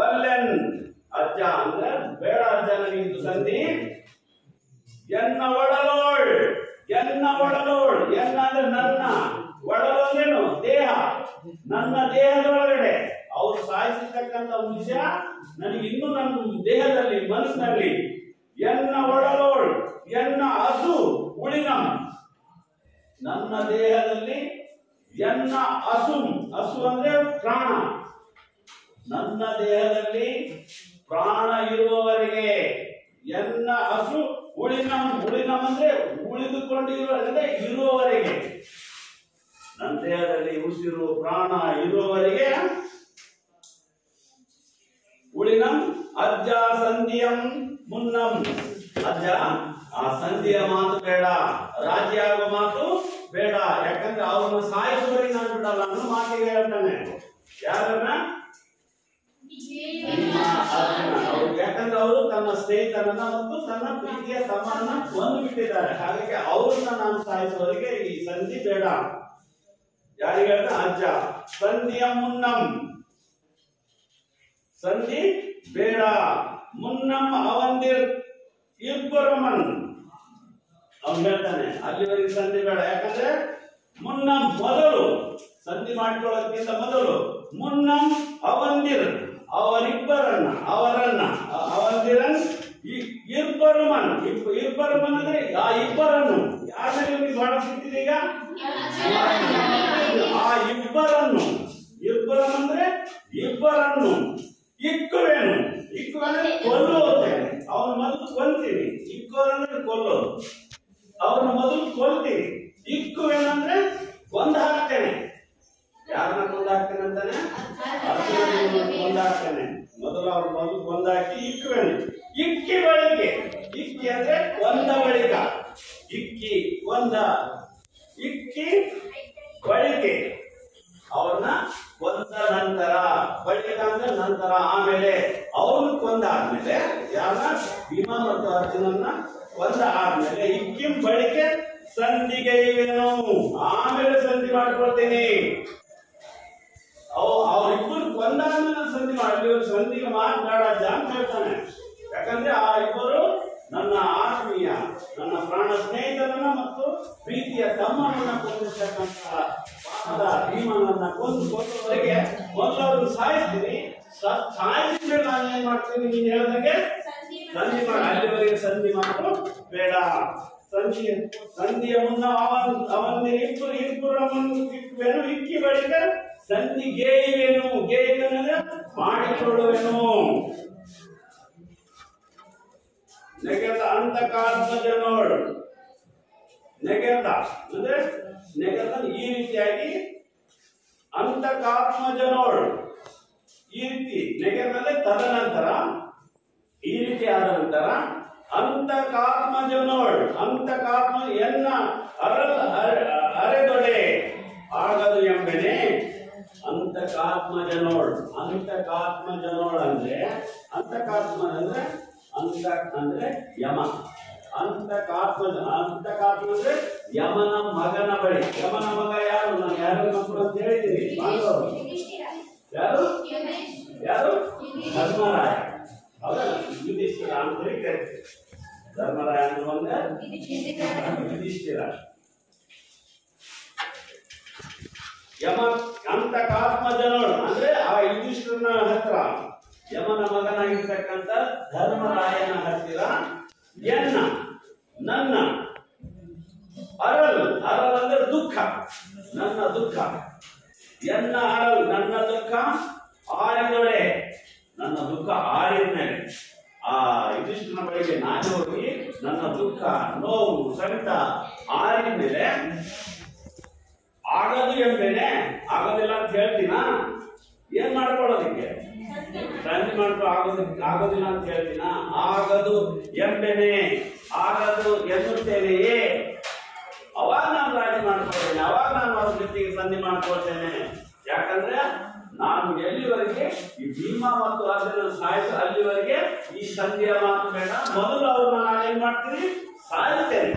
ಒಲ್ಲೆನ್ ಅಜ್ಜ ಅಂದ್ರೆ ಬೇಡ ಅಜ್ಜ ನನಗಿದು ಸಂಧಿ. ಎನ್ನ ಒಡಲೋಳ್, ಎನ್ನ ಒಡಲೋಳ್, ಎನ್ನ ಅಂದ್ರೆ ನನ್ನ, ಒಡಲು ಅಂದ್ರೇನು ದೇಹ, ನನ್ನ ದೇಹದೊಳಗಡೆ ಅವರು ಸಾಯಿಸಿರ್ತಕ್ಕಂಥ ವಿಷಯ ನನಗೆ ಇನ್ನೂ ನನ್ನ ದೇಹದಲ್ಲಿ ಮನಸ್ಸಿನಲ್ಲಿ. ಎನ್ನ ಒಡಲೋಳ್ ಎನ್ನ ಹಸು ಉಳಿನಂ, ನನ್ನ ದೇಹದಲ್ಲಿ ಎನ್ನ ಹಸು, ಹಸು ಅಂದ್ರೆ ಪ್ರಾಣ, ನನ್ನ ದೇಹದಲ್ಲಿ ಪ್ರಾಣ ಇರುವವರೆಗೆ ಎನ್ನ ಹಸು ಉಳಿನಂ, ಉಳಿನಂ ಅಂದ್ರೆ ಉಳಿದುಕೊಂಡಿರುವವರೆಗೆ, ಇರುವವರೆಗೆ ನನ್ನ ದೇಹದಲ್ಲಿ ಉಸಿರು ಪ್ರಾಣ ಇರುವವರೆಗೆ ಉಳಿನಂ ಅಜ್ಜ ಸಂಧಿಯಂ ಮುನ್ನಂ. ಅಜ್ಜ ಆ ಸಂಧಿಯ ಮಾತು ಬೇಡ, ರಾಜ್ಯ ಆಗುವ ಮಾತು ಬೇಡ, ಯಾಕಂದ್ರೆ ಅವನ್ನ ಸಾಯಿಸುವವರೆಗೆ ನಾನು ಬಿಡಲ್ಲ ಅನ್ನೋ ಮಾತಿಗೆ ಹೇಳ್ತಾನೆ. ಯಾರನ್ನ? ಯಾಕಂದ್ರೆ ಅವರು ತನ್ನ ಸ್ನೇಹಿತನನ್ನ ಮತ್ತು ತನ್ನ ಪ್ರೀತಿಯ ತಮ್ಮನ್ನ ಕೊಂದು ಬಿಟ್ಟಿದ್ದಾರೆ. ಹಾಗಾಗಿ ಅವ್ರನ್ನ ನಾನು ಸಾಯಿಸುವವರೆಗೆ ಈ ಸಂಧಿ ಬೇಡ. ಯಾರಿಗೆ ಹೇಳ್ದ? ಅಜ್ಜ. ಸಂಧಿಯ ಮುನ್ನಂ, ಸಂಧಿ ಬೇಡ. ಮುನ್ನಂ ಅವಂದಿರ್ ಇಬ್ಬರಮನ್, ಅವನು ಹೇಳ್ತಾನೆ ಅಲ್ಲಿವರೆಗೆ ಸಂಧಿ ಬೇಡ. ಯಾಕಂದ್ರೆ ಮುನ್ನಂ ಮೊದಲು, ಸಂಧಿ ಮಾಡಿಕೊಳ್ಳೋದಕ್ಕಿಂತ ಮೊದಲು ಮುನ್ನಂ ಅವಂದಿರ್ ಅವರಿಬ್ಬರನ್ನ, ಅವರನ್ನ ಅವಂದಿರನ್ ಇಬ್ಬರಮನ್, ಇಬ್ಬರಮನ್ ಅಂದ್ರೆ ಆ ಇಬ್ಬರನ್ನು, ಯಾರಿಗೆ ಬಹಳ ಸಿಗ್ತಿದೆ ಈಗ? ಆ ಇಬ್ಬರನ್ನು, ಇಬ್ಬರನ್ನು ಅಂದ್ರೆ ಇಬ್ಬರನ್ನು ಇಕ್ಕುವೇನು, ಇಕ್ಕು ಅಂದ್ರೆ ಕೊಲ್ಲುತ್ತೇನೆ, ಅವನ ಮೊದಲು ಕೊಲ್ತೀನಿ. ಇಕ್ಕುವರಂದ್ರೆ ಕೊಲ್ಲೋದು, ಅವ್ರನ್ನ ಮೊದಲು ಕೊಲ್ತೀನಿ. ಇಕ್ಕುವೇನಂದ್ರೆ ಕೊಂದು ಹಾಕ್ತೇನೆ. ಯಾರನ್ನ ಕೊಂದು ಹಾಕ್ತೇನೆ ಅಂತಾನೆ? ಕೊಂದು ಹಾಕ್ತೇನೆ. ಮೊದಲು ಅವ್ರ ಮೊದಲು ಕೊಂದಾಕಿ ಇಕ್ಕುವೇನು. ಇಕ್ಕಿ ಬಳಿಕೆ, ಇಕ್ಕಿ ಅಂದ್ರೆ ಕೊಂದ ಬಳಿಕ, ಇಕ್ಕಿ ಕೊಂದ, ಇಕ್ಕಿ ಬಳಿಕೆ ಅವ್ರನ್ನ ಕೊಂದ ನಂತರ, ಬಳಿಕ ಅಂದ್ರೆ ನಂತರ, ಆಮೇಲೆ ಅವ್ರನ್ನ ಕೊಂದ ಆದ್ಮೇಲೆ, ಯಾರನ್ನ? ಭೀಮ ಮತ್ತು ಅರ್ಜುನನ್ನ ಕೊಂದ ಆದ್ಮೇಲೆ ಇಕ್ಕಿಂ ಬಳಿಕೆ ಸಂಧಿಗೆ ಇವೇನು, ಆಮೇಲೆ ಸಂಧಿ ಮಾಡ್ಕೊಳ್ತೀನಿ. ಅವ್ರಿಬ್ಬರು ಕೊಂದಾದ್ಮೇಲೆ ನಾನು ಸಂಧಿ ಮಾಡಲಿ, ಸಂಧಿಗೆ ಮಾತಾಡ ಅಂತ ಹೇಳ್ತಾನೆ. ಯಾಕಂದ್ರೆ ಆ ಇಬ್ಬರು ನನ್ನ ಆತ್ಮೀಯ, ನನ್ನ ಪ್ರಾಣ ಸ್ನೇಹಿತರನ್ನ ಮತ್ತು ಪ್ರೀತಿಯ ತಮ್ಮನನ್ನ ಕೊಂದಿರ್ತಕ್ಕಂತಹ ಪಾಪದ ಭೀಮನನ್ನ ಕೊಂದುವರೆಗೆ ಮೊದಲು ಅವ್ರನ್ನ ಸಾಯಿಸ್ತೀನಿ. ಸಾಯಿಸಿದ್ರೆ ನಾನು ಏನ್ ಮಾಡ್ತೀನಿ? ನೀನು ಹೇಳ್ದಂಗೆ ಸಂಧಿ ಮಾಡಿ, ಅಲ್ಲಿವರೆಗೆ ಸಂಧಿ ಮಾಡು ಬೇಡ. ಸಂಧಿಯ ಮುನ್ನ ಅವನ ಇಬ್ಬರು ಇಕ್ಕಿ ಬಳಿಕ ಸಂಧಿ ಗೇಯುವೆನು, ಗೇಯುವೆನು ಮಾಡಿಕೊಳ್ಳುವೆನು. ನೆಗೆದ ಅಂತಕಾತ್ಮಜನೋಳ್, ನೆಗೆದ ಅಂದ್ರೆ ನೆಗೆದ ಈ ರೀತಿಯಾಗಿ, ಅಂತಕಾತ್ಮಜನೋಳ್ ಈ ರೀತಿ, ನೆಗೆದಲ್ಲೇ ತದನಂತರ, ಈ ರೀತಿ ಆದ ನಂತರ ಅಂತಕಾತ್ಮಜನೋಳ್, ಅಂತಕಾತ್ಮ ಎನ್ನ ಅರೆದೊಡೆ ಆಗದು ಎಂಬೆನೆ. ಅಂತಕಾತ್ಮಜನೋಳ್, ಅಂತಕಾತ್ಮಜನೋಳ್ ಅಂದ್ರೆ, ಅಂತಕಾತ್ಮ ಅಂದ್ರೆ ಅಂತ ಅಂದ್ರೆ ಯಮ, ಅಂತಕಾತ್ಮ ಅಂದ್ರೆ ಯಮನ ಮಗನ ಬಳಿ. ಯಮನ ಮಗ ಯಾರು? ನಾನು ಯಾರು ಮಕ್ಕಳು ಅಂತ ಹೇಳಿದ್ದೀನಿ. ಯಾರು? ಯಾರು? ಧರ್ಮರಾಯ. ಹೌದಲ್ಲ? ಯುಧಿಷ್ಠಿರ ಅಂತ ಹೇಳಿ ಕರಿತೀವಿ. ಧರ್ಮರಾಯ ಅಂದ್ರೆ ಯುಧಿಷ್ಠಿರ. ಯಮ ಅಂತಕಾತ್ಮಜನೋಳು ಅಂದ್ರೆ ಆ ಯುಧಿಷ್ಠಿರನ ಹತ್ರ, ಯಮನ ಮಗನಾಗಿರ್ತಕ್ಕಂಥ ಧರ್ಮರಾಯನ ಹತ್ತಿರ ಎನ್ನ, ನನ್ನ ಅರಲ್, ಅರಲ್ ಅಂದ್ರೆ ದುಃಖ, ನನ್ನ ದುಃಖ, ಎನ್ನ ಅರಲ್ ನನ್ನ ದುಃಖ ಆರಿದೊಡೆ, ನನ್ನ ದುಃಖ ಆರಿದ ಮೇಲೆ ಆ ಯುಧಿಷ್ಠಿರನ ಬಳಿಗೆ ನಾನು ಹೋಗಿ ನನ್ನ ದುಃಖ ನೋವು ಸಂಕಟ ಆರಿದ ಮೇಲೆ ಆಗದು ಎಂಬೇನೆ. ಆಗೋದಿಲ್ಲ ಅಂತ ಹೇಳ್ತೀನ? ಏನ್ ಮಾಡ್ಕೊಳ್ಳೋದಿಕ್ಕೆ? ಸಂಧಿ ಆಗೋದಿಲ್ಲ ಅಂತ ಹೇಳ್ತೀನ? ಆಗದು ಎಂಬೆನೆ, ಆಗದು ಎನ್ನುತ್ತೇನೆಯೇ, ಅವಾಗ ನಾನು ರಾಜಿ ಮಾಡ್ಕೊಳ್ತೇನೆ, ಅವಾಗ ನಾನು ಅವ್ರ ಜೊತೆಗೆ ಸಂಧಿ ಮಾಡ್ಕೊಳ್ತೇನೆ. ಯಾಕಂದ್ರೆ ನಾನು ಎಲ್ಲಿವರೆಗೆ ಈ ಭೀಮ ಮತ್ತು ಅರ್ಜುನ ಸಾಯಿಸ ಅಲ್ಲಿವರೆಗೆ ಈ ಸಂಧಿಯ ಮಾತು ಬೇಡ. ಮೊದಲು ಅವ್ರನ್ನ ನಾನು ಏನ್ ಮಾಡ್ತೀನಿ? ಸಾಯಿಸ್ತೇನೆ.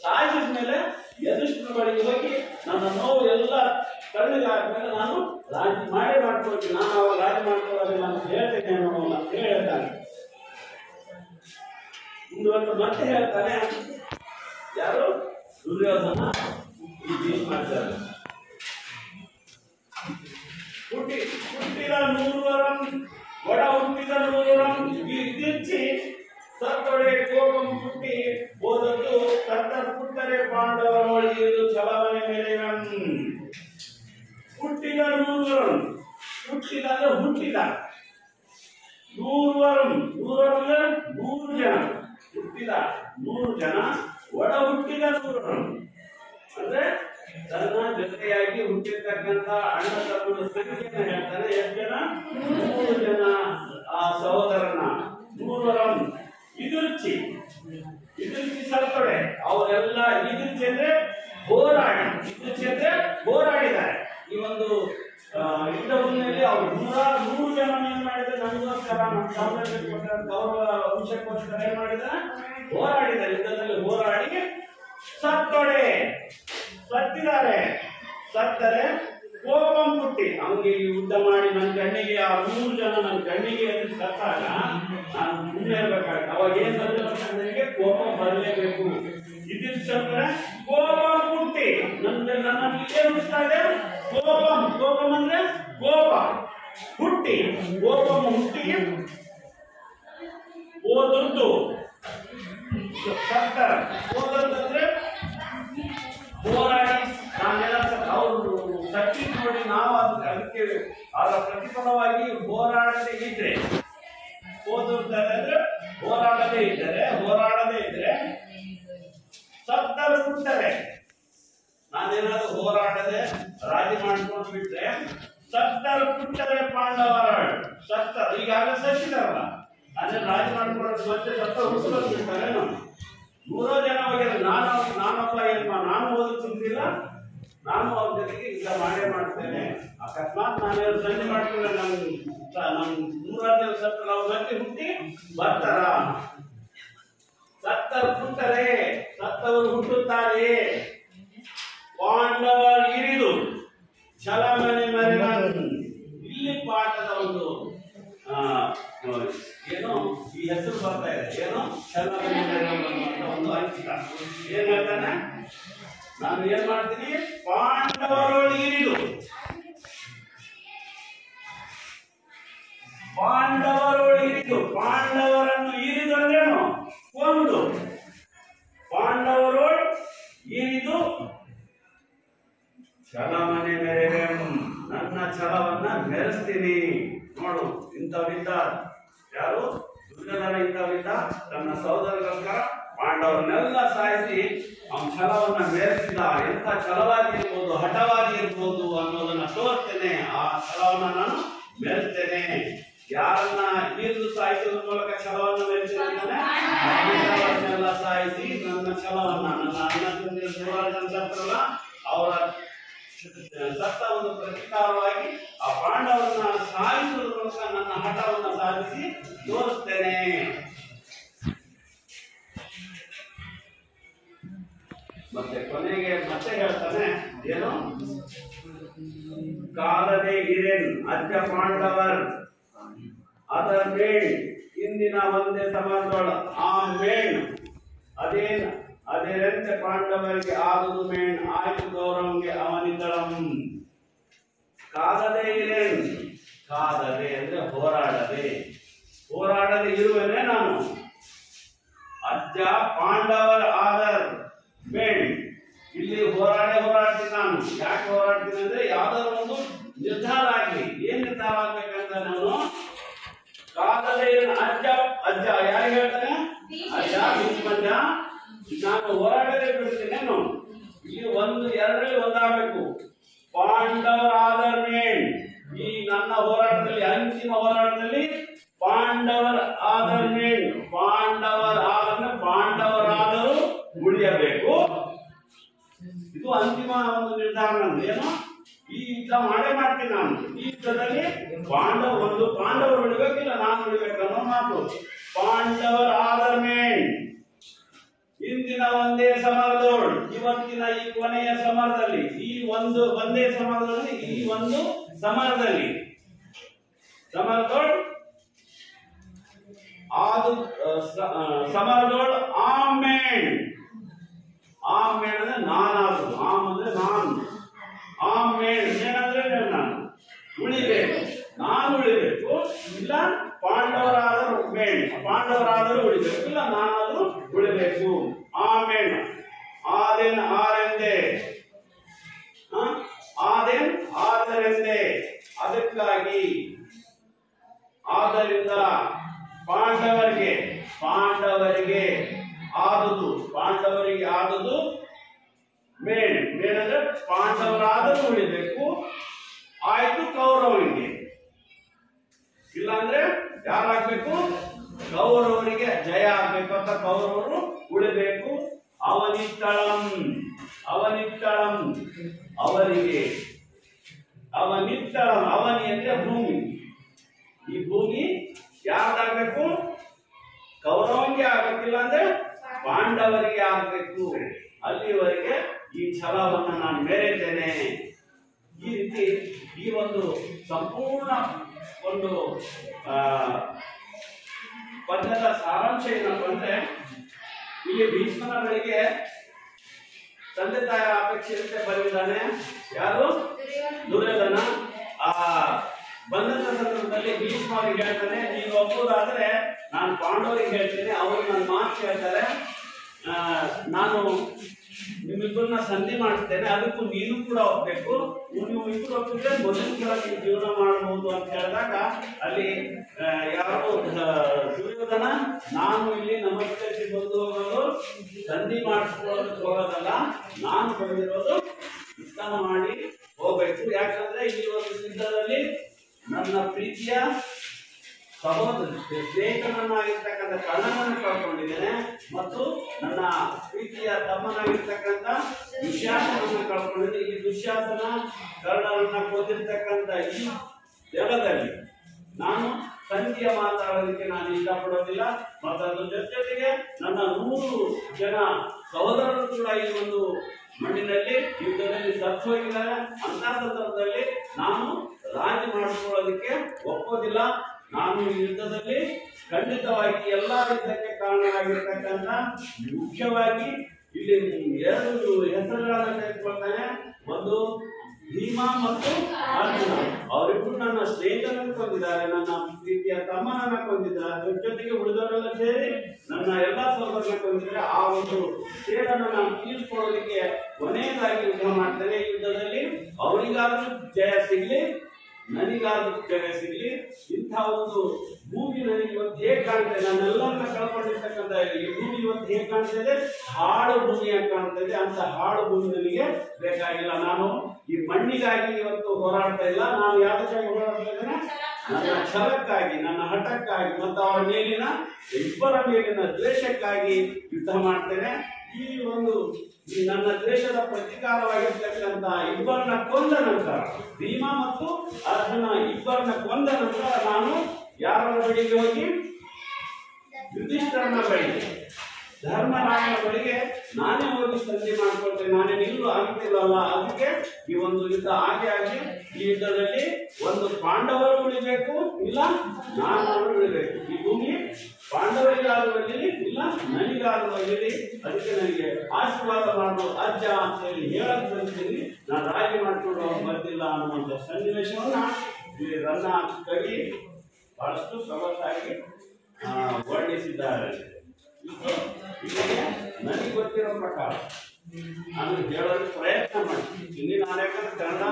ಸಾಯಿಸಿದ ಮೇಲೆ ಯುಧಿಷ್ಠಿರನ ಬಳಿಗೆ ಹೋಗಿ ನನ್ನ ನೋವು ಎಲ್ಲ ಕಣ್ಣಿಗಾದ್ಮೇಲೆ ನಾನು ರಾಜಿ ಮಾಡೇ ಮಾಡ್ಕೊಳ್ತೀನಿ. ನಾನು ಅವಾಗ ರಾಜಿ ಮಾಡ್ಕೊಳ್ಳೋದಿಲ್ಲ ಅಂತ ಹೇಳ್ತೇನೆ. ಉಳಿತೇನೇನೋ ಅಂತ ಹೇಳ್ತಾನೆ. ಮುಂದುವರೆದು ಮತ್ತೆ ಹೇಳ್ತಾನೆ, ಯಾರು ದುರ್ಯೋಧನ ಈ ಮಾಡ್ತಾರೆ. ಹುಟ್ಟಿದ ನೂರುವರಂ ಒಡ ಹುಟ್ಟಿದ ನೂರುವರಂ ಇದಿರ್ಚಿ ಸತ್ತೊಡೆ ಕೋಪಂ ಹುಟ್ಟಿ ಹೋದದ್ದು ಸತ್ತರ್ ಪುಟ್ಟರೆ ಪಾಂಡವರ ಒಳಿಯುವುದು ಚಲವನೆ ಮೇಲೆವಂ. ಹುಟ್ಟಿದ ನೂರುವರಂ, ಹುಟ್ಟಿದ ಅಂದ್ರೆ ಹುಟ್ಟಿದ, ನೂರುವರಂ ನೂರವರ 100 ಜನ, ಹುಟ್ಟಿದ 100 ಜನ, ಒಡ ಹುಟ್ಟಿದ ನೂರುವರಂ ಅಂದ್ರೆ ತನ್ನ ಜೊತೆಯಾಗಿ ಹುಟ್ಟಿರ್ತಕ್ಕಂಥ ಅಣ್ಣ ತಮ್ಮನ ಸಂಖ್ಯೆನ ಹೇಳ್ತಾನೆ. ಎಷ್ಟು ಜನ? 100 ಜನ ಆ ಸಹೋದರನ. ನೂರವರಂ ಇದುರ್ಚಿ, ಇದುರ್ಚಿ ಸತ್ತೊಡೆ ಅವರೆಲ್ಲ ಇದುರ್ಚಿ ಅಂದ್ರೆ ಹೋರಾಡಿ, ಇದುರ್ಚಿ ಅಂದ್ರೆ ಹೋರಾಡಿದ್ದಾರೆ. ಈ ಒಂದು ಯುದ್ಧ ಭೂಮಿಯಲ್ಲಿ ಅವರು 100 ಜನ ಏನ್ ಮಾಡಿದ್ರೆ ನಮಗೋಸ್ಕರ, ನಮ್ಮ ಸಾಮ್ರಾಜ್ಯಕ್ಕೋಸ್ಕರ, ಗೌರವ ವಂಶಕ್ಕೋಸ್ಕರ ಏನ್ ಮಾಡಿದ್ದಾರೆ? ಹೋರಾಡಿದ್ದಾರೆ. ಯುದ್ಧದಲ್ಲಿ ಹೋರಾಡಿ ಸತ್ತೊಡೆ ಸತ್ತಿದ್ದಾರೆ. ಸತ್ತರೆ ಕೋಪಂ ಹುಟ್ಟಿ ಅವನಿಗೆ ಯುದ್ಧ ಮಾಡಿ ನನ್ನ ಕಣ್ಣಿಗೆ ಆ 100 ಜನ ನನ್ನ ಕಣ್ಣಿಗೆ ಎದ್ದು ಸತ್ತಾಗ ನಾನು ಸುಮ್ಮನೆ ಇರ್ಬೇಕಾಗುತ್ತೆ. ಅವಾಗ ಏನ್ ನನಗೆ ಕೋಪ ಬರಲೇಬೇಕು. ಇದಿರ್ಸಂದ್ರೆ ಕೋಪಂ ಹುಟ್ಟಿ ನನ್ನಲ್ಲಿ ಏನ್ ಹುಟ್ಟುತ್ತಾ ಇದೆ? ಕೋಪಂ. ಕೋಪಂ ಅಂದ್ರೆ ಕೋಪ ಹುಟ್ಟಿ, ಕೋಪಂ ಹುಟ್ಟಿ ಓದುದ್ದು ಸತ್ತರ. ಓದೋದಂದ್ರೆ ಹೋರಾಡಿ ನಾನೆಲ್ಲ ಅವರು ಶಕ್ತಿ ನೋಡಿ ನಾವು ಅದಕ್ಕೆ ಅದರ ಪ್ರತಿಫಲವಾಗಿ ಹೋರಾಡದೇ ಇದ್ರೆ, ಓದುತ್ತಾರೆ ಅಂದ್ರೆ ಹೋರಾಡದೇ ಇದ್ರೆ ಸತ್ತರು ಹುಟ್ಟರೆ. ನಾನೇನಾದ್ರು ಹೋರಾಡದೆ ರಾಜಿ ಮಾಡ್ಕೊಂಡು ಬಿಟ್ರೆ ಸತ್ತರು ಹುಟ್ಟರೆ ಪಾಂಡವರ ಸತ್ತರು ಈಗಾಗಲೇ ಸತ್ತಿದಾರಲ್ಲ, ಅದೇ ರಾಜಿ ಮಾಡ್ಕೊಂಡು ಮತ್ತೆ ಸತ್ತರು ಹುಟ್ಟೋದು ಬಿಡ್ತಾರೇನು? 100 ಜನ ಹೋಗ್ಯಾರ. ನಾನೊಬ್ಬ ನಾನು ಓದು ಚಿಂತಿಲ್ಲ, ನಾನು ಅವ್ರ ಜೊತೆಗೆ ಈಗ ಮಾಡ್ತೇನೆ. ಅಕಸ್ಮಾತ್ ನಾನು ಸಂಜೆ ಮಾಡ್ಕೊಂಡ್ರೆ ನಮ್ 100 ಸತ್ತ ನಾವು ಮತ್ತೆ ಹುಟ್ಟಿ ಬರ್ತಾರ. ಸತ್ತರು ಹುಟ್ಟರೆ, ಸತ್ತವರು ಹುಟ್ಟುತ್ತಾರೆ. ಪಾಂಡವರು ಇರಿದು ಛಲಮನೆ ಮರೆವನ್. ಇಲ್ಲಿ ಪಾಠದ ಒಂದು ಏನೋ ಈ ಹೆಸರು ಬರ್ತಾ ಇದೆ, ಏನೋ ಛಲಮನೆ ಮರೆವನ್ ಅಂತ ಒಂದು ಅಂಕಿತ. ಏನ್ ಹೇಳ್ತಾನೆ? ನಾನು ಏನ್ ಮಾಡ್ತೀನಿ? ಪಾಂಡವರೊಳು ಇರಿದು, ಪಾಂಡವರೊಳು ಇರಿದು, ಪಾಂಡವರನ್ನು ಇರಿದು ಅಂದ್ರೇನು? ಕೊಂದು. ಪಾಂಡವರೊಳು ಇರಿದು ಛಲಮನೆ ಮೆರೆವೆಂ, ನನ್ನ ಛಲವನ್ನ ಮೆರೆಸ್ತೀನಿ. ನೋಡು, ಇಂಥವಿದ್ದ ಯಾರು? ದುರ್ಯೋಧನ ಇಂಥವಿದ್ದ. ತನ್ನ ಸಹೋದರಗೋಸ್ಕರ ಪಾಂಡವರನ್ನೆಲ್ಲ ಸಾಯಿಸಿ ಅವನ ಛಲವನ್ನ ಮೆರೆಸಿದ. ಎಂಥ ಛಲವಾದಿ ಇರ್ಬೋದು, ಹಠವಾದಿ ಇರ್ಬೋದು ಅನ್ನೋದನ್ನ ತೋರ್ತೇನೆ. ಆ ಛಲವನ್ನ ನಾನು ಮೆರೆಸ್ತೇನೆ. ಯಾರನ್ನ ಇರಿದು ಸಾಯಿಸೋದ್ರ ಮೂಲಕ ಛಲವನ್ನು ಮೆರೆಸಿದ್ದಾನೆ? ಪಾಂಡವರನ್ನೆಲ್ಲ ಸಾಯಿಸಿ ನನ್ನ ಛಲವನ್ನ, ನನ್ನ ಅಣ್ಣ ತಂದೆ 100 ಜನ ಸತ್ತರಲ್ಲ, ಅವರ ಸತ್ತ ಒಂದು ಪ್ರತಿಕಾರವಾಗಿ ಆ ಪಾಂಡವರನ್ನ ಸಾಯಿಸುವುದರ ಮೂಲಕ ನನ್ನ ಹಠವನ್ನು ಸಾಧಿಸಿ ತೋರಿಸ್ತೇನೆ. ಮತ್ತೆ ಕೊನೆಗೆ ಮತ್ತೆ ಹೇಳ್ತಾನೆ, ಏನು? ಕಾಲದೆ ಇರೇನ್ ಅಜ್ಜ ಪಾಂಡವರ್ ಅದರ್ ಮೇಣ್ ಇಂದಿನ ಒಂದೇ ಸಮಾಜದೊಳ ಆ ಮೇಣ್ ಅದೇನಂತೆ ಪಾಂಡವರಿಗೆ ಆಗುದು ಮೇಣ್ ಆಯ್ತು ಗೌರವಂಗೆ ಅವನಿದ್ದಳಂ. ಕಾದದೆ ಇರೇನ್, ಕಾದದೆ ಅಂದ್ರೆ ಹೋರಾಡದೆ ಇರುವೆನೆ ನಾನು. ಅಜ್ಜ ಪಾಂಡವರ ಆದರ್ ಮೇಣ್, ಇಲ್ಲಿ ಹೋರಾಡ್ತೀನಿ ನಾನು. ಯಾಕೆ ಹೋರಾಡ್ತೀನಿ ಅಂದ್ರೆ ಯಾವ್ದಾದ್ರು ಒಂದು ನಿರ್ಧಾರ ಆಗ್ಲಿ. ಏನ್ ನಿರ್ಧಾರ ಆಗ್ಬೇಕಂತ ನಾನು ಕಾದದೆ ಅಜ್ಜ ಯಾರು ಹೇಳ್ತಾನೆ? ಅಜ್ಜ ಭೀಷ್ಮಜ್ಜ, ನಾನು ಹೋರಾಡದೆ ಬಿಡ್ತೀನೇನು? ಇಲ್ಲಿ 1 2ರಲ್ಲಿ ಒಂದಾಗಬೇಕು. ಪಾಂಡವರ ಆದರ್ ಮೇಣ್, ಈ ನನ್ನ ಹೋರಾಟದಲ್ಲಿ, ಅಂತಿಮ ಹೋರಾಟದಲ್ಲಿ ಪಾಂಡವರ ಆದರ್ ಮೇಣ್, ಪಾಂಡವರಾದರೂ ಉಳಿಯಬೇಕು. ಇದು ಅಂತಿಮ ಒಂದು ನಿರ್ಧಾರ ನಂದು. ಏನು? ಈ ಯುದ್ಧ ಮಾಡ್ತೀನಿ ನಾನು. ಈ ಯುದ್ಧದಲ್ಲಿ ಪಾಂಡವರು ಉಳಿಬೇಕಿಲ್ಲ, ನಾನು ಉಳಿಬೇಕು ಅನ್ನೋ ಮಾತು. ಪಾಂಡವರ ಆದರ್ ಮೇಣ್ ಇಂದಿನ ಒಂದೇ ಸಮರದೋಳು, ಇವತ್ತಿನ ಈ ಕೊನೆಯ ಸಮರದಲ್ಲಿ, ಈ ಒಂದೇ ಸಮರದಲ್ಲಿ, ಈ ಒಂದು ಸಮರದೋಳು ಆದು ಸಮರದೋಳ್ ಆಮೇಣ್. ಆಮೇಣ್ ಅಂದ್ರೆ ನಾನಾದ್ರು, ಆಮ್ ಅಂದ್ರೆ ನಾನು, ಆಮೇಣ್ ಏನಂದ್ರೆ ನಾನು ಉಳಿಬೇಕು, ನಾನು ಉಳಿಬೇಕು, ಇಲ್ಲ ಪಾಂಡವರಾದರೂ ಮೇಣ್, ಪಾಂಡವರಾದರೂ ಉಳಿಬೇಕು, ಇಲ್ಲ ನಾನಾದ್ರೂ ಉಳಿಬೇಕು. ಆಮೇಣ್ ಆದೇನ್ ಆರೆಂದೆ, ಆದೇನ್ ಆದರೆಂದೆ, ಅದಕ್ಕಾಗಿ, ಆದ್ದರಿಂದ, ಪಾಂಡವರಿಗೆ, ಪಾಂಡವರಿಗೆ ಆದುದು, ಪಾಂಡವರಿಗೆ ಆದುದು ಮೇಣ್. ಮೇಣ್ ಅಂದ್ರೆ ಪಾಂಡವರಾದರೂ ಉಳಿಬೇಕು, ಆಯ್ತು ಕೌರವರಿಗೆ, ಇಲ್ಲಾಂದ್ರೆ ಯಾರಾಗ್ಬೇಕು, ಕೌರವರಿಗೆ ಜಯ ಆಗ್ಬೇಕು ಅಂತ ಕೌರವರು ಉಳಿಬೇಕು. ಅವನಿತ್ತಳಂ, ಅವನಿತ್ತಳಂ ಅವರಿಗೆ, ಅವನಿತ್ತಳಂ ಅವನಿ ಅಂದ್ರೆ ಭೂಮಿ, ಈ ಭೂಮಿ ಯಾರ್ದಾಗಬೇಕು, ಕೌರವನಿಗೆ ಆಗಬೇಕಿಲ್ಲ ಅಂದ್ರೆ ಪಾಂಡವರಿಗೆ ಆಗಬೇಕು. ಅಲ್ಲಿವರೆಗೆ ಈ ಛಲವನ್ನು ನಾನು ಮೆರೆತೇನೆ. ಈ ರೀತಿ ಈ ಒಂದು ಸಂಪೂರ್ಣ ಒಂದು ಪದ್ಯದ ಸಾರಾಂಶ ಏನಪ್ಪ ಅಂದ್ರೆ, ಇಲ್ಲಿ ಭೀಷ್ಮನ ಬಳಿಗೆ ತಂದೆ ತಾಯಿಯ ಅಪೇಕ್ಷೆಯಂತೆ ಬಂದಿದ್ದಾನೆ. ಯಾರು? ದುರ್ಯೋಧನ. ಆ ಬಂದಂತ ಸಂದರ್ಭದಲ್ಲಿ ಭೀಷ್ಮ ಅವರಿಗೆ ಹೇಳ್ತಾನೆ, ನೀವು ಒಪ್ಪುವುದಾದ್ರೆ ನಾನು ಪಾಂಡವರಿಗೆ ಹೇಳ್ತೇನೆ, ಅವರು ನನ್ನ ಮಾತು ಕೇಳ್ತಾರೆ, ನಾನು ನಿಮ್ಮಿಬ್ಬರನ್ನ ಸಂಧಿ ಮಾಡ್ತೇನೆ, ಅದಕ್ಕೂ ನೀನು ಕೂಡ ಒಪ್ಪಬೇಕು, ನೀವು ಇಬ್ಬರು ಒಪ್ಪಿದ್ರೆ ಮೊದಲ ಜೀವನ ಮಾಡಬಹುದು ಅಂತ ಹೇಳಿದಾಗ ಅಲ್ಲಿ ಯಾರು ದುರ್ಯೋಧನ, ನಾನು ಇಲ್ಲಿ ನಮಸ್ಕರಿಸಿ ಬಂದು ಹೋಗೋದು ಸಂಧಿ ಮಾಡಿಸ್ಕೊಳ್ಳೋದಕ್ಕೆ ಹೋಗೋದಲ್ಲ, ನಾನು ಬಂದಿರೋದು ಯುದ್ಧ ಮಾಡಿ ಹೋಗ್ಬೇಕು. ಯಾಕಂದ್ರೆ ಈ ಒಂದು ಯುದ್ಧದಲ್ಲಿ ನನ್ನ ಪ್ರೀತಿಯ ಸಹೋದರ ಸ್ನೇಹಿತನನ್ನಾಗಿರ್ತಕ್ಕಂಥ ಕರ್ಣನನ್ನು ಕಳ್ಕೊಂಡಿದ್ದೇನೆ, ಮತ್ತು ನನ್ನ ಪ್ರೀತಿಯ ತಮ್ಮನಾಗಿರ್ತಕ್ಕಂಥ ದುಶ್ಯಾಸನನ್ನು ಕಳ್ಕೊಂಡಿದ್ದೇನೆ. ಈ ದುಶ್ಯಾಸನ ಕರ್ಣನನ್ನ ಕೊಂದಿರ್ತಕ್ಕಂಥ ಈ ಜಗದಲ್ಲಿ ನಾನು ಸಂಧಿಯ ಮಾತಾಡೋದಕ್ಕೆ ನಾನು ಇಷ್ಟಪಡೋದಿಲ್ಲ, ಮತ್ತು ಅದ್ರ ಜೊತೆಗೆ ನನ್ನ 100 ಜನ ಸಹೋದರರು ಕೂಡ ಈ ಒಂದು ಮಣ್ಣಿನಲ್ಲಿ ಯುದ್ಧದಲ್ಲಿ ಸತ್ತು ಹೋಗಿದ್ದಾರೆ. ಅಂತ ಸಂದರ್ಭದಲ್ಲಿ ನಾನು ರಾಜಿ ಮಾಡಿಕೊಳ್ಳೋದಕ್ಕೆ ಒಪ್ಪೋದಿಲ್ಲ. ನಾನು ಈ ಯುದ್ಧದಲ್ಲಿ ಖಂಡಿತವಾಗಿ ಎಲ್ಲ ಯುದ್ಧಕ್ಕೆ ಕಾರಣವಾಗಿರ್ತಕ್ಕಂಥ ಮುಖ್ಯವಾಗಿ ಇಲ್ಲಿ 2 ಹೆಸರುಗಳನ್ನು ತೆಗೆದುಕೊಳ್ತಾನೆ. ಒಂದು ಭೀಮ ಮತ್ತು ಅರ್ಜುನ, ಅವರಿಬ್ಬರು ನನ್ನ ಸ್ನೇಹಿತರನ್ನು ಕೊಂದಿದ್ದಾರೆ, ನನ್ನ ಪ್ರೀತಿಯ ತಮ್ಮನನ್ನ ಕೊಂದಿದ್ದಾರೆ, ಜೊತೆಗೆ ಉಳಿದವರೆಲ್ಲ ಸೇರಿ ನನ್ನ ಎಲ್ಲಾ ಸಹೋದರನ್ನ ಕೊಂದಿದ್ದಾರೆ. ಆ ಒಂದು ಸೇಡನ್ನು ನಾನು ತೀರಿಸಿಕೊಳ್ಳೋದಕ್ಕೆ ಕೊನೆಯದಾಗಿ ಯುದ್ಧ ಮಾಡ್ತೇನೆ. ಈ ಯುದ್ಧದಲ್ಲಿ ಅವರಿಗಾದ್ರೂ ಜಯ ಸಿಗ್ಲಿ, ನನಗಾದ್ರೂ ಜಯ ಸಿಗ್ಲಿ. ಇಂಥ ಒಂದು ಭೂಮಿ ನನಗೆ ಇವತ್ತು ಹೇಗೆ ಕಾಣ್ತದೆ, ನನ್ನೆಲ್ಲರನ್ನ ಕಳ್ಕೊಂಡಿರ್ತಕ್ಕಂಥ ಈ ಭೂಮಿ ಇವತ್ತು ಹೇಗೆ ಕಾಣ್ತಿದೆ, ಹಾಳು ಭೂಮಿಯಾಗಿ ಕಾಣ್ತಿದೆ. ಅಂತ ಹಾಳು ಭೂಮಿ ನನಗೆ ಬೇಕಾಗಿಲ್ಲ. ನಾನು ಈ ಮಣ್ಣಿಗಾಗಿ ಇವತ್ತು ಹೋರಾಡ್ತಾ ಇಲ್ಲ, ನಾನು ಯಾವುದಕ್ಕಾಗಿ ಹೋರಾಡ್ತಾ ಇದ್ದೇನೆ, ನನ್ನ ಛಲಕ್ಕಾಗಿ, ನನ್ನ ಹಠಕ್ಕಾಗಿ, ಮತ್ತು ಅವರ ಮೇಲಿನ ಇಬ್ಬರ ಮೇಲಿನ ದ್ವೇಷಕ್ಕಾಗಿ ಯುದ್ಧ ಮಾಡ್ತೇನೆ. ಈ ಒಂದು ನನ್ನ ದ್ವೇಷದ ಪ್ರತೀಕಾರವಾಗಿರ್ತಕ್ಕಂಥ ಇಬ್ಬರನ್ನ ಕೊಂದ ನಂತರ, ಭೀಮ ಮತ್ತು ಅರ್ಜುನ ಇಬ್ಬರನ್ನ ಕೊಂದ ನಂತರ ನಾನು ಯಾರ ಬಳಿಗೆ ಹೋಗಿ, ಯುಧಿಷ್ಠಿರನ ಬಳಿಗೆ, ಧರ್ಮರಾಯನ ಬಳಿಗೆ ನಾನೇ ಹೋಗಿ ಸಂಧಿ ಮಾಡ್ಕೊಳ್ತೇನೆ. ನಾನೇನು ಇಲ್ಲೂ ಆಗ್ತಿಲ್ಲಲ್ಲ, ಅದಕ್ಕೆ ಈ ಒಂದು ಯುದ್ಧ ಆಗಿ ಈ ಯುದ್ಧದಲ್ಲಿ ಒಂದು ಪಾಂಡವರು ಉಳಿಬೇಕು, ಇಲ್ಲ ನಾನು ಉಳಿಬೇಕು. ಈ ಭೂಮಿ ಪಾಂಡವರಿಗಾದ್ರೂ ಒಳ್ಳಿ, ಇಲ್ಲ ನನಗಾದ್ರೂ ಒಳ್ಳಿ. ಅದಕ್ಕೆ ನನಗೆ ಆಶೀರ್ವಾದ ಮಾಡು ಅಜ್ಜ ಅಂತ ಹೇಳಿ ಹೇಳಕ್ ಬಂದಿದ್ದೀನಿ. ನಾನು ರಾಜಿ ಮಾಡ್ಕೊಂಡು ಬಂದಿಲ್ಲ ಅನ್ನುವಂಥ ಸನ್ನಿವೇಶವನ್ನ ಇಲ್ಲಿ ರನ್ನ ಕವಿ ಬಹಳಷ್ಟು ಸೊಗಸಾಗಿ ವರ್ಣಿಸಿದ್ದಾರೆ. ಇಲ್ಲಿಗೆ ನನಗೆ ಗೊತ್ತಿರೋ ಪ್ರಕಾರ ನಾನು ಹೇಳೋದಕ್ಕೆ ಪ್ರಯತ್ನ ಮಾಡ್ತೀನಿ. ಇಲ್ಲಿ ನಾನು ಯಾಕಂದ್ರೆ ಕನ್ನಡ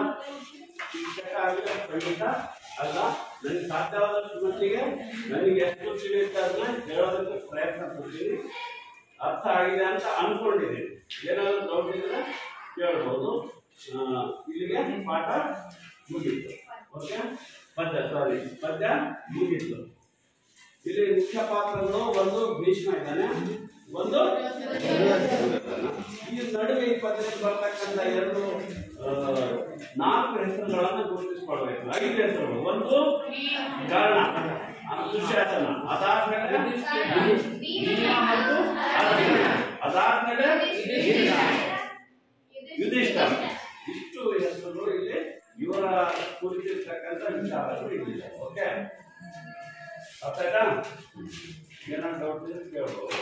ಶಿಕ್ಷಕ ಆಗಲಿ ಖಂಡಿತ ಅಲ್ಲ, ನನಗೆ ಸಾಧ್ಯವಾದಷ್ಟು ಮಟ್ಟಿಗೆ ನನಗೆ ಎಷ್ಟು ತಿಳಿಯುತ್ತೆ ಅದನ್ನ ಹೇಳೋದಕ್ಕೆ ಪ್ರಯತ್ನ ಪಡ್ತೀನಿ. ಅರ್ಥ ಆಗಿದೆ ಅಂತ ಅನ್ಕೊಂಡಿದ್ದೀನಿ. ಏನಾದರೂ ಡೌಟ್ ಇದ್ರೆ ಕೇಳ್ಬೋದು. ಇಲ್ಲಿಗೆ ಪಾಠ ಮುಗೀತು. ಓಕೆ, ಪದ್ಯ ಮುಗೀತು. ಇಲ್ಲಿ ಮುಖ್ಯ ಪಾತ್ರಗಳು ಒಂದು ಭೀಷ್ಮ ಇದ್ದಾನೆ, ಒಂದು ಈ ನಡುವೆ ಈ ಪದ್ಯದಲ್ಲಿ ಬರ್ತಕ್ಕಂಥ 4 ಹೆಸರುಗಳನ್ನು ಗುರುತಿಸಿಕೊಳ್ಬೇಕು. 5 ಹೆಸರುಗಳು. ಒಂದು ಕರ್ಣ, ದುಶ್ಯಾಸನ, ಅದಾದ್ಮೇಲೆ ಭೀಮ ಮತ್ತು ಅರ್ಜುನ, ಅದಾದ್ಮೇಲೆ ಯುಧಿಷ್ಠಿರ. ಇಷ್ಟು ಹೆಸರುಗಳು ಇಲ್ಲಿ ಇವರ ಕುರಿತಿರ್ತಕ್ಕಂಥ ವಿಚಾರಗಳು ಇಲ್ಲಿದೆ. ಓಕೆ, ಅರ್ಥ ಆಯ್ತಾ? ಏನಾದ್ರು ಡೌಟ್ ಇದ್ರೆ ಕೇಳ್ಬೋದು.